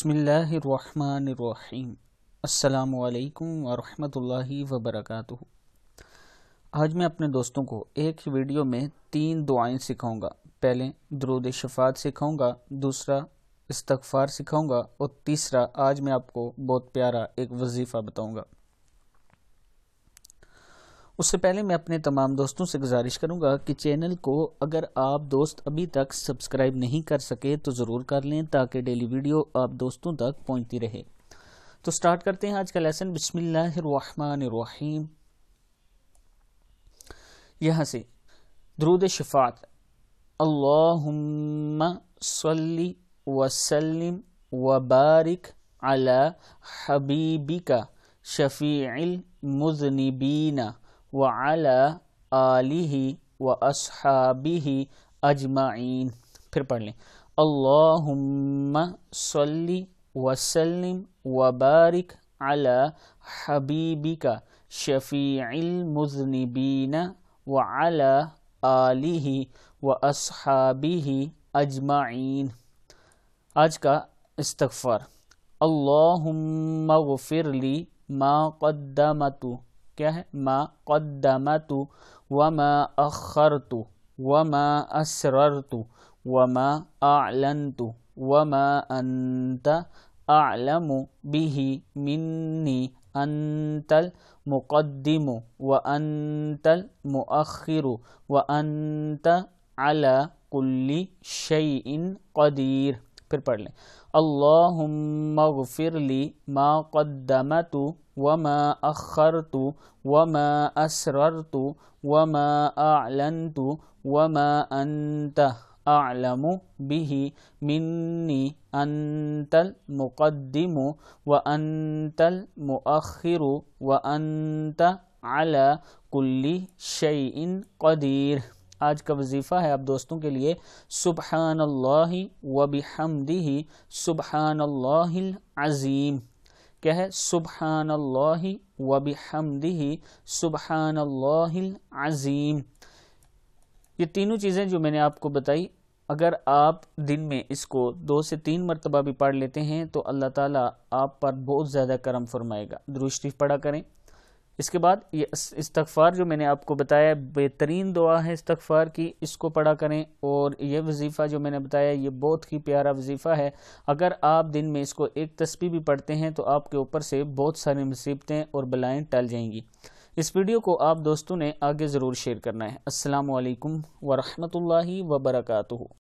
بسم اللہ الرحمن الرحیم۔ السلام علیکم ورحمۃ اللہ وبرکاتہ۔ آج میں اپنے دوستوں کو ایک ہی ویڈیو میں 3 دعائیں سکھاؤں گا۔ پہلے درود شفاعت سکھاؤں گا، دوسرا استغفار سکھاؤں گا، اور تیسرا آج میں آپ کو بہت پیارا ایک وظیفہ بتاؤں گا۔ اس سے پہلے میں اپنے تمام دوستوں سے گزارش کروں گا کہ چینل کو اگر آپ دوست ابھی تک سبسکرائب نہیں کر سکے تو ضرور کر لیں تاکہ ڈیلی ویڈیو آپ دوستوں تک پہنچتی رہے۔ تو سٹارٹ کرتے ہیں آج کا لیسن۔ بسم اللہ الرحمن الرحیم۔ یہاں سے درود شفاعت: اللہم صلی وسلم وبارک علی حبیبک شفیع المذنبین وعلی آلہ واصحابہ اجمعین۔ پھر پڑھ لیں۔ اللہم صلی وسلم وبارک علی حبیبک شفیع المذنبین وعلی آلہ واصحابہ اجمعین۔ آج کا استغفار: اللہم اغفر لی ما قدمت، کیا ہے؟ ما قدمت وما اخرت وما اسررت وما اعلنت وما انت اعلم به منی انت المقدم وانت المؤخر وانت على كل شيء قدیر۔ پھر پڑھ لیں۔ اللہم اغفر لی ما قدمت وما اخرت وما اسررت وما اعلنت وما انت اعلم به منی انت المقدم وانت المؤخر وانت على كل شيء قدیر۔ آج کا وظیفہ ہے آپ دوستوں کے لیے: سبحان اللہ وبحمدہ سبحان اللہ العظیم۔ کیا ہے؟ سبحان اللہ وبحمدہ سبحان اللہ العظیم۔ یہ تینوں چیزیں جو میں نے آپ کو بتائی، اگر آپ دن میں اس کو 2 سے 3 مرتبہ بھی پڑھ لیتے ہیں تو اللہ تعالیٰ آپ پر بہت زیادہ کرم فرمائے گا۔ درود شریف پڑھا کریں۔ اس کے بعد یہ استغفار جو میں نے آپ کو بتایا بہترین دعا ہے استغفار کی، اس کو پڑھا کریں۔ اور یہ وظیفہ جو میں نے بتایا یہ بہت ہی پیارا وظیفہ ہے۔ اگر آپ دن میں اس کو ایک تسبیح بھی پڑھتے ہیں تو آپ کے اوپر سے بہت ساری مصیبتیں اور بلائیں ٹل جائیں گی۔ اس ویڈیو کو آپ دوستوں نے آگے ضرور شیئر کرنا ہے۔ السلام علیکم ورحمۃ اللہ وبرکاتہ۔